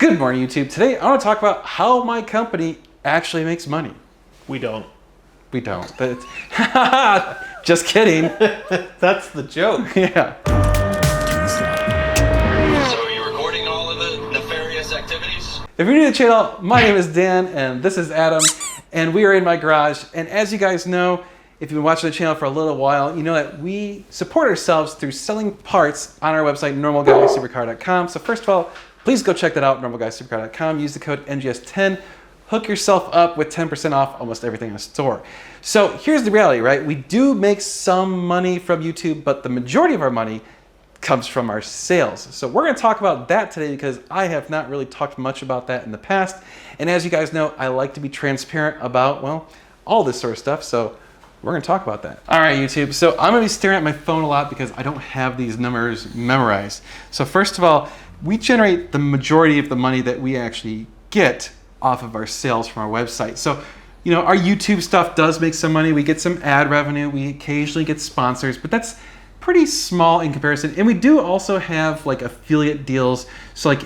Good morning, YouTube. Today I want to talk about how my company actually makes money. We don't. We don't. Just kidding. That's the joke. Yeah. So are you recording all of the nefarious activities? If you're new to the channel, my name is Dan and this is Adam, and we are in my garage. And as you guys know, if you've been watching the channel for a little while, you know that we support ourselves through selling parts on our website, normalguysupercar.com. So first of all, please go check that out, normalguysupercar.com. Use the code NGS10. Hook yourself up with 10% off almost everything in the store. So here's the reality, right? We do make some money from YouTube, but the majority of our money comes from our sales. So we're going to talk about that today because I have not really talked much about that in the past. And as you guys know, I like to be transparent about, well, all this sort of stuff. So we're going to talk about that. All right, YouTube. So I'm going to be staring at my phone a lot because I don't have these numbers memorized. So first of all, we generate the majority of the money that we actually get off of our sales from our website. So, you know, our YouTube stuff does make some money. We get some ad revenue. We occasionally get sponsors, but that's pretty small in comparison. And we do also have like affiliate deals. So like,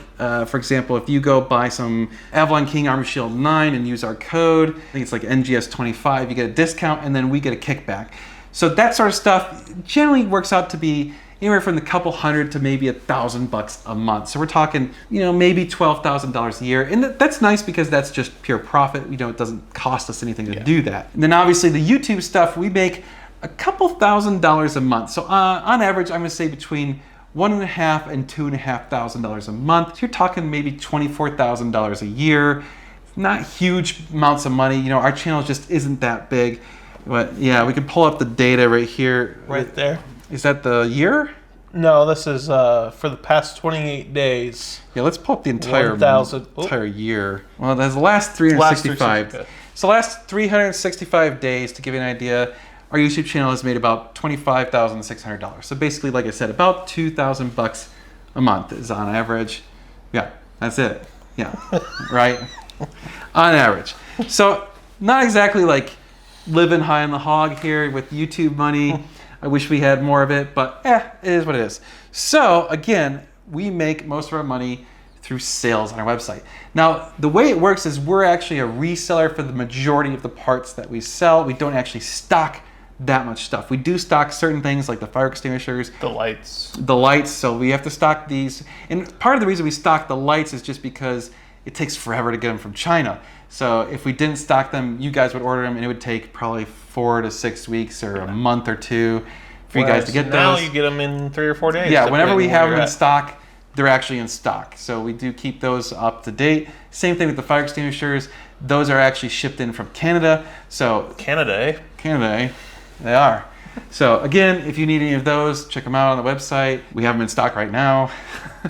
for example, if you go buy some Avalon King Armor Shield 9 and use our code, I think it's like NGS25, you get a discount and then we get a kickback. So that sort of stuff generally works out to be anywhere from a couple hundred to maybe $1,000 a month. So we're talking, you know, maybe $12,000 a year. And that's nice because that's just pure profit. You know, it doesn't cost us anything to do that. And then obviously the YouTube stuff, we make a couple $1,000s a month. So on average, I'm gonna say between $1,500 and $2,500 a month. So you're talking maybe $24,000 a year. Not huge amounts of money. You know, our channel just isn't that big. But yeah, we can pull up the data right here. Right there. Is that the year? No, this is for the past 28 days. Yeah, let's pull up the entire year. Well, that's the last 365. So last 365 days, to give you an idea, our YouTube channel has made about $25,600. So basically, like I said, about $2,000 a month is on average. Yeah, that's it. Yeah, right? On average. So not exactly like living high on the hog here with YouTube money. I wish we had more of it, but it is what it is. So again, we make most of our money through sales on our website. Now, the way it works is we're actually a reseller for the majority of the parts that we sell. We don't actually stock that much stuff. We do stock certain things like the fire extinguishers. The lights. The lights, so we have to stock these. And part of the reason we stock the lights is just because it takes forever to get them from China. So if we didn't stock them, you guys would order them and it would take probably 4 to 6 weeks or a month or two for you guys to get those. Now you get them in 3 or 4 days. Yeah, whenever we have them in stock, they're actually in stock. So we do keep those up to date. Same thing with the fire extinguishers. Those are actually shipped in from Canada. So Canada, eh? Canada, eh? They are. So again, if you need any of those, check them out on the website. We have them in stock right now.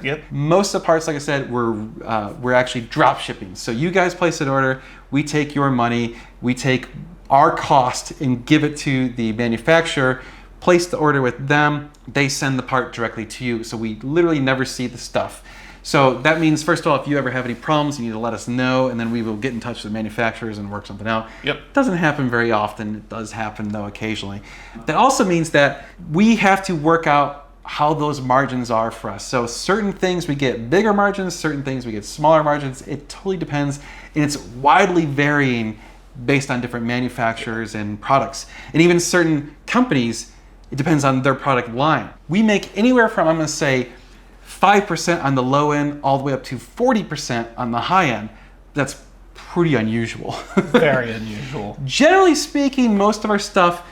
Yep. Most of the parts, like I said, we're actually drop shipping. So you guys place an order, we take your money, we take our cost and give it to the manufacturer, place the order with them, they send the part directly to you. So we literally never see the stuff. So that means, first of all, if you ever have any problems, you need to let us know, and then we will get in touch with the manufacturers and work something out. Yep. It doesn't happen very often. It does happen, though, occasionally. That also means that we have to work out how those margins are for us. So certain things we get bigger margins, certain things we get smaller margins. It totally depends, and it's widely varying based on different manufacturers and products. And even certain companies, it depends on their product line. We make anywhere from, I'm gonna say, 5% on the low end all the way up to 40% on the high end. That's pretty unusual. Very unusual. Generally speaking, most of our stuff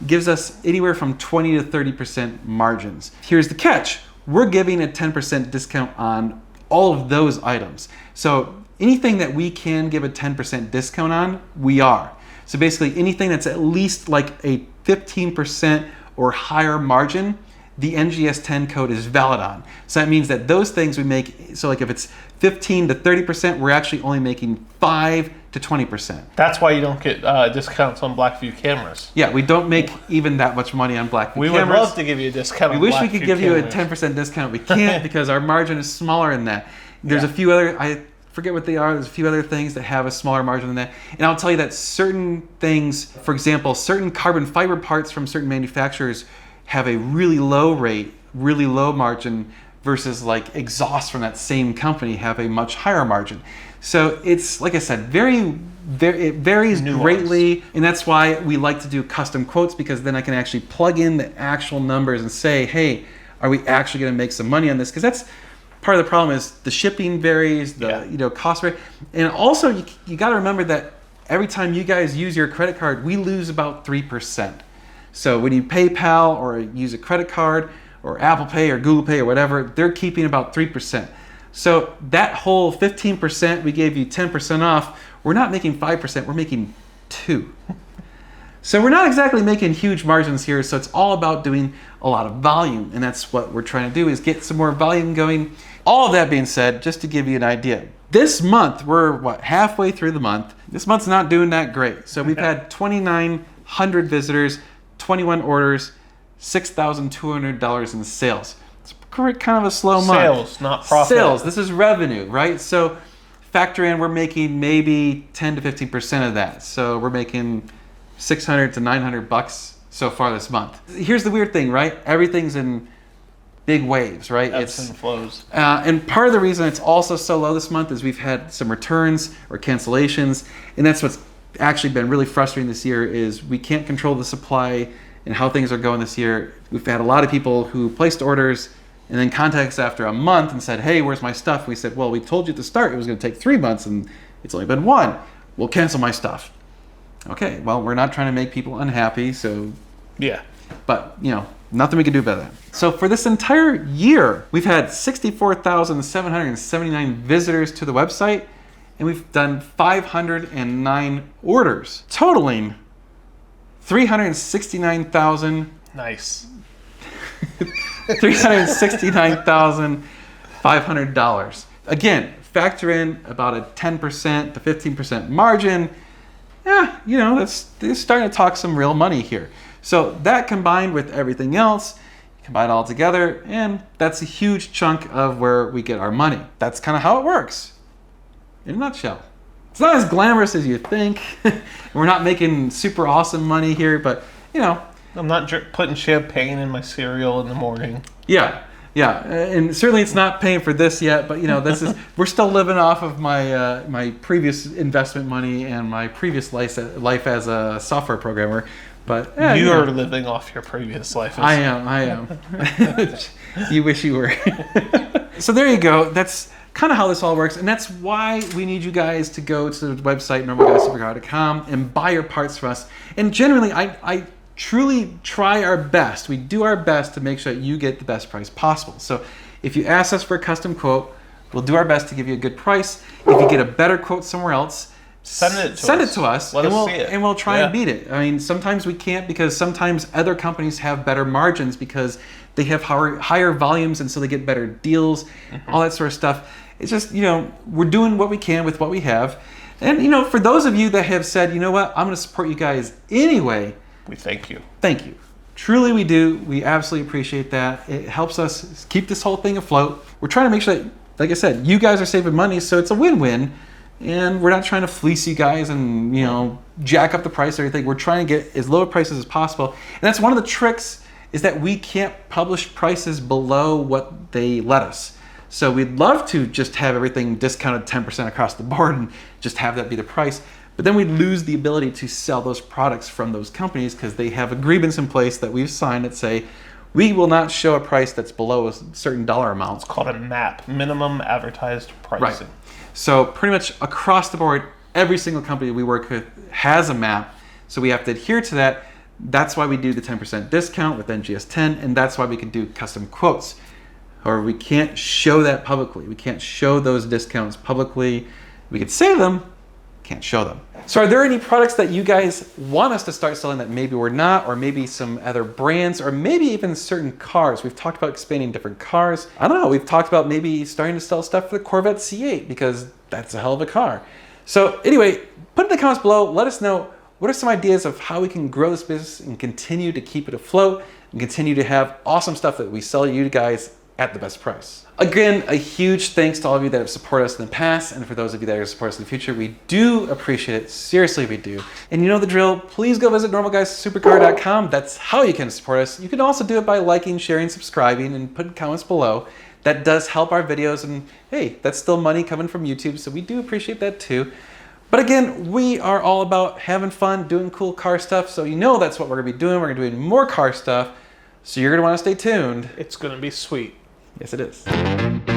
gives us anywhere from 20 to 30% margins. Here's the catch. We're giving a 10% discount on all of those items. So anything that we can give a 10% discount on, we are. So basically anything that's at least like a 15% or higher margin, the NGS10 code is valid on. So that means that those things we make, so like if it's 15 to 30%, we're actually only making 5 to 20%. That's why you don't get discounts on Blackview cameras. Yeah, we don't make even that much money on Blackview cameras. We would love to give you a discount on Blackview cameras. We wish we could give you a 10% discount. We can't because our margin is smaller than that. There's a few other, I forget what they are, there's a few other things that have a smaller margin than that. And I'll tell you that certain things, for example, certain carbon fiber parts from certain manufacturers have a really low rate, really low margin versus like exhaust from that same company have a much higher margin. So it's, like I said, it varies greatly, and that's why we like to do custom quotes, because then I can actually plug in the actual numbers and say, hey, are we actually going to make some money on this? Because that's part of the problem, is the shipping varies, the cost rate, and also you got to remember that every time you guys use your credit card, we lose about 3%. So when you PayPal or use a credit card or Apple Pay or Google Pay or whatever, they're keeping about 3%. So that whole 15%, we gave you 10% off, we're not making 5%, we're making 2%. So we're not exactly making huge margins here, so it's all about doing a lot of volume, and that's what we're trying to do, is get some more volume going. All of that being said, just to give you an idea, this month, we're halfway through the month. This month's not doing that great. So we've had 2,900 visitors, 21 orders, $6,200 in sales. It's kind of a slow month. Sales, not profit. Sales, this is revenue, right? So factor in, we're making maybe 10 to 15% of that. So we're making $600 to $900 so far this month. Here's the weird thing, right? Everything's in big waves, right? Ebbs and flows. And part of the reason it's also so low this month is we've had some returns or cancellations, and that's what's actually been really frustrating this year, is we can't control the supply and how things are going this year. We've had a lot of people who placed orders and then contacted us after a month and said, hey, where's my stuff? And we said, well, we told you at the start it was going to take 3 months, and it's only been 1. We'll cancel my stuff. Okay, well, we're not trying to make people unhappy, so yeah. But, nothing we can do about that. So for this entire year, we've had 64,779 visitors to the website, and we've done 509 orders, totaling $369,000. Nice. $369,500. Again, factor in about a 10% to 15% margin. Yeah, that's starting to talk some real money here. So that combined with everything else, combine it all together, and that's a huge chunk of where we get our money. That's kind of how it works, in a nutshell. It's not as glamorous as you think. We're not making super awesome money here, but I'm not putting champagne in my cereal in the morning. Yeah, and certainly it's not paying for this yet. But this is we're still living off of my my previous investment money and my previous life as a software programmer. But you are living off your previous life. I am. You wish you were. So there you go. That's kind of how this all works, and that's why we need you guys to go to the website normalguysupercar.com and buy your parts from us. And generally, I truly try our best. We do our best to make sure that you get the best price possible. So if you ask us for a custom quote, we'll do our best to give you a good price. If you get a better quote somewhere else, send it to us. Let us see it. And we'll try and beat it. I mean, sometimes we can't, because sometimes other companies have better margins because they have higher volumes, and so they get better deals, all that sort of stuff. It's just, we're doing what we can with what we have. And, for those of you that have said, you know what, I'm going to support you guys anyway, we thank you. Thank you. Truly we do. We absolutely appreciate that. It helps us keep this whole thing afloat. We're trying to make sure that, like I said, you guys are saving money, so it's a win-win. And we're not trying to fleece you guys and, jack up the price or anything. We're trying to get as low prices as possible. And that's one of the tricks, is that we can't publish prices below what they let us. So we'd love to just have everything discounted 10% across the board and just have that be the price. But then we'd lose the ability to sell those products from those companies, because they have agreements in place that we've signed that say, we will not show a price that's below a certain dollar amount. It's called a MAP, minimum advertised pricing. Right. So pretty much across the board, every single company we work with has a MAP. So we have to adhere to that. That's why we do the 10% discount with NGS 10, and that's why we can do custom quotes. Or we can't show that publicly. We can't show those discounts publicly. We could say them, can't show them. So are there any products that you guys want us to start selling that maybe we're not, or maybe some other brands, or maybe even certain cars? We've talked about expanding different cars. I don't know, we've talked about maybe starting to sell stuff for the Corvette C8, because that's a hell of a car. So anyway, put in the comments below, let us know what are some ideas of how we can grow this business and continue to keep it afloat and continue to have awesome stuff that we sell you guys at the best price. Again, a huge thanks to all of you that have supported us in the past, and for those of you that are going to support us in the future, we do appreciate it. Seriously, we do. And you know the drill. Please go visit normalguysupercar.com. That's how you can support us. You can also do it by liking, sharing, subscribing, and putting comments below. That does help our videos, and hey, that's still money coming from YouTube, so we do appreciate that too. But again, we are all about having fun, doing cool car stuff, so you know that's what we're gonna be doing. We're gonna be doing more car stuff, so you're gonna wanna stay tuned. It's gonna be sweet. Yes, it is.